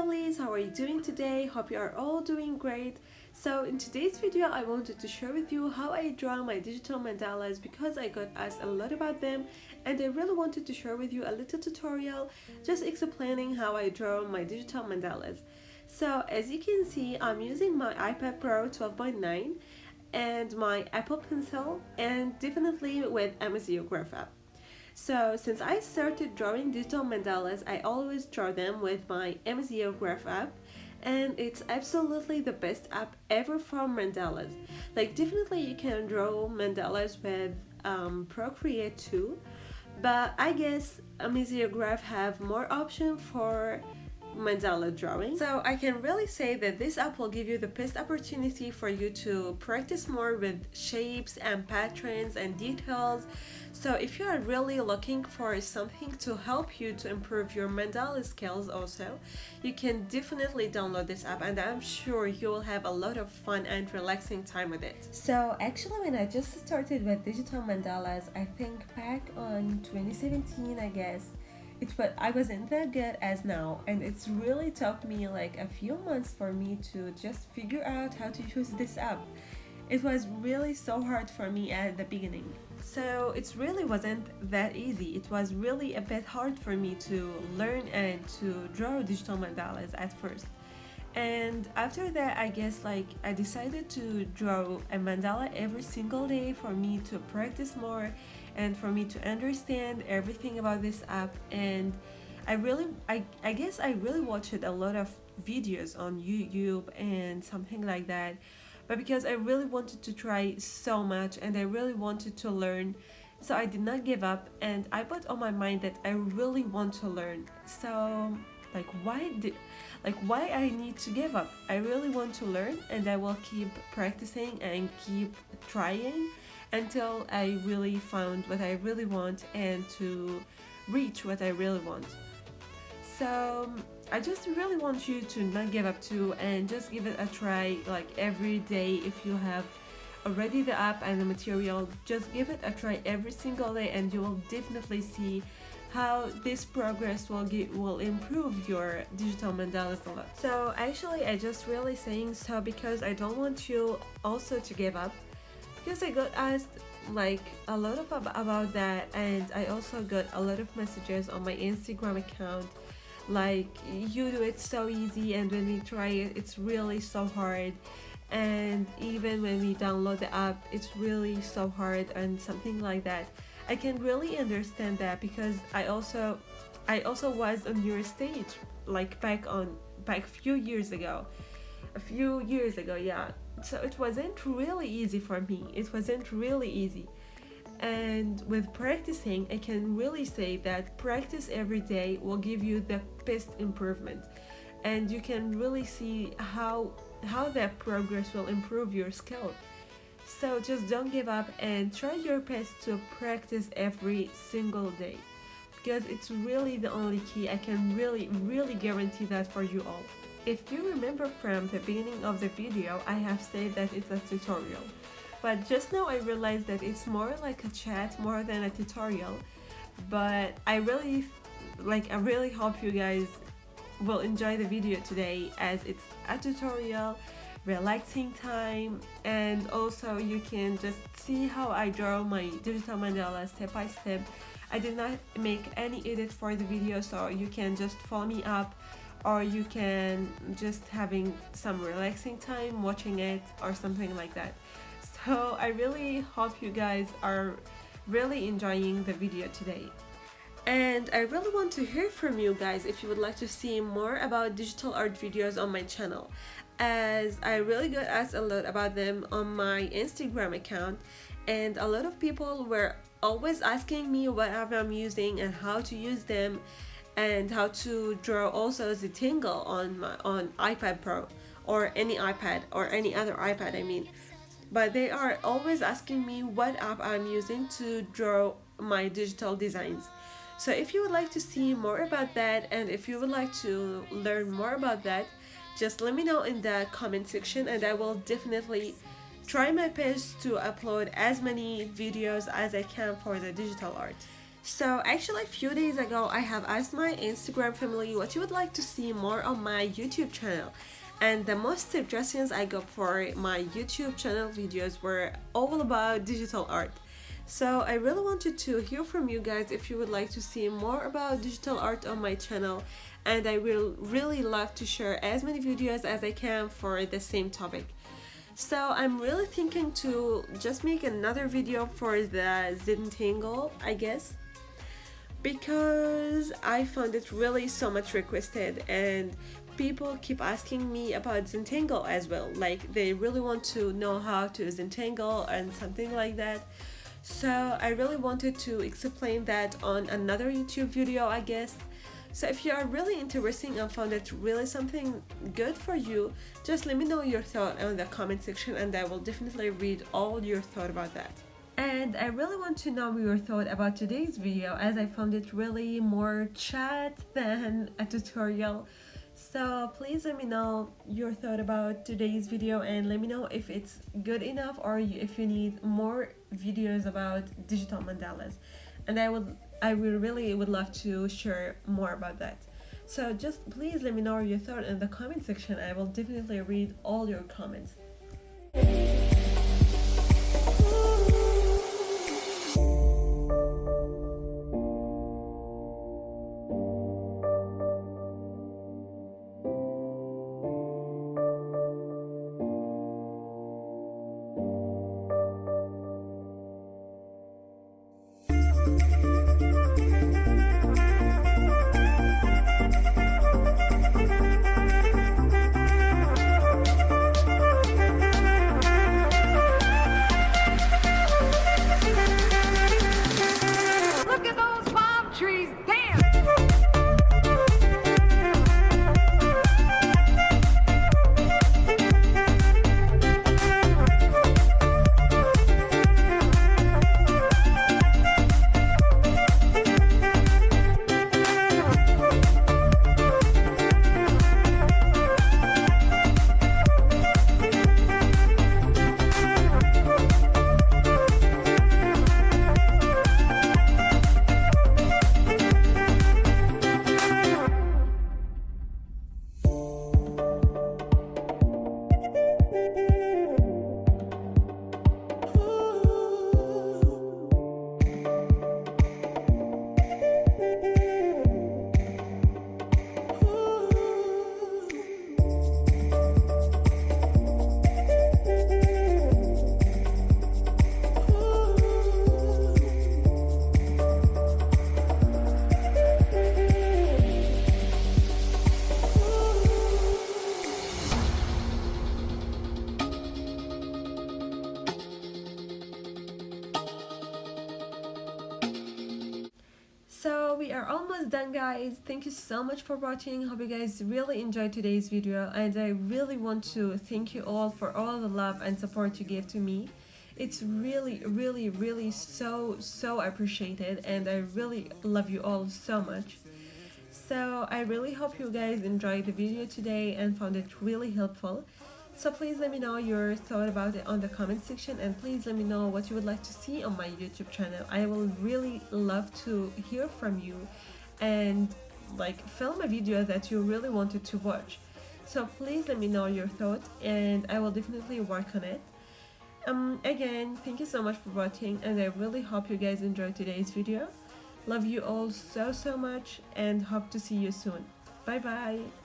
lovelies, how are you doing today? Hope you are all doing great. So in today's video I wanted to share with you how I draw my digital mandalas because I got asked a lot about them, and I really wanted to share with you a little tutorial just explaining how I draw my digital mandalas. So as you can see, I'm using my iPad Pro 12.9 and my Apple Pencil, and definitely with Amazon Graph app. So since I started drawing digital mandalas, I always draw them with my MZO Graph app, and it's absolutely the best app ever for mandalas. Like definitely you can draw mandalas with Procreate too, but I guess MZO Graph have more option for mandala drawing. So I can really say that this app will give you the best opportunity for you to practice more with shapes and patterns and details. So if you are really looking for something to help you to improve your mandala skills also, you can definitely download this app, and I'm sure you will have a lot of fun and relaxing time with it. So actually when I just started with digital mandalas, I think back on 2017 I guess, I wasn't that good as now, and it's really took me like a few months for me to just figure out how to use this app. It was really so hard for me at the beginning. So it really wasn't that easy. It was really a bit hard for me to learn and to draw digital mandalas at first. And after that, I guess like I decided to draw a mandala every single day for me to practice more and for me to understand everything about this app. And I guess I really watched a lot of videos on YouTube and something like that, but because I really wanted to try so much and I really wanted to learn, so I did not give up, and I put on my mind that I really want to learn. So why I need to give up? I really want to learn, and I will keep practicing and keep trying until I really found what I really want and to reach what I really want. So I just really want you to not give up too, and just give it a try like every day. If you have already the app and the material, just give it a try every single day, and you will definitely see how this progress will improve your digital mandalas a lot. So actually I just really saying so because I don't want you also to give up, because I got asked like a lot about that, and I also got a lot of messages on my Instagram account like, you do it so easy, and when we try it, it's really so hard, and even when we download the app, it's really so hard, and something like that. I can really understand that because I also was on your stage like back a few years ago, yeah. So it wasn't really easy for me. It wasn't really easy. And with practicing, I can really say that practice every day will give you the best improvement, and you can really see how that progress will improve your skill. So just don't give up and try your best to practice every single day, because it's really the only key. I can really guarantee that for you all. If you remember from the beginning of the video, I have said that it's a tutorial, but just now I realized that it's more like a chat more than a tutorial. But I really hope you guys will enjoy the video today, as it's a tutorial, relaxing time, and also you can just see how I draw my digital mandala step by step. I did not make any edit for the video, so you can just follow me up, or you can just having some relaxing time watching it or something like that. So I really hope you guys are really enjoying the video today. And I really want to hear from you guys if you would like to see more about digital art videos on my channel, as I really got asked a lot about them on my Instagram account, and a lot of people were always asking me what I'm using and how to use them, and how to draw also the tingle on iPad Pro or any iPad or any other iPad, I mean. But they are always asking me what app I'm using to draw my digital designs. So if you would like to see more about that, and if you would like to learn more about that, just let me know in the comment section, and I will definitely try my best to upload as many videos as I can for the digital art. So actually a few days ago I have asked my Instagram family what you would like to see more on my YouTube channel. And the most suggestions I got for my YouTube channel videos were all about digital art. So I really wanted to hear from you guys if you would like to see more about digital art on my channel, and I will really love to share as many videos as I can for the same topic. So I'm really thinking to just make another video for the Zentangle, I guess, because I found it really so much requested, and people keep asking me about Zentangle as well. Like they really want to know how to Zentangle and something like that. So I really wanted to explain that on another YouTube video, I guess. So if you are really interested and found it really something good for you, just let me know your thought in the comment section, and I will definitely read all your thought about that. And I really want to know your thought about today's video, as I found it really more chat than a tutorial. So please let me know your thought about today's video, and let me know if it's good enough or if you need more videos about digital mandalas. And I will really would love to share more about that. So just please let me know your thought in the comment section. I will definitely read all your comments. So we are almost done, guys. Thank you so much for watching. Hope you guys really enjoyed today's video, and I really want to thank you all for all the love and support you gave to me. It's really so appreciated, and I really love you all so much. So I really hope you guys enjoyed the video today and found it really helpful. So please let me know your thought about it on the comment section, and please let me know what you would like to see on my YouTube channel. I will really love to hear from you and like film a video that you really wanted to watch. So please let me know your thoughts, and I will definitely work on it. Again, thank you so much for watching, and I really hope you guys enjoyed today's video. Love you all so much, and hope to see you soon. Bye bye.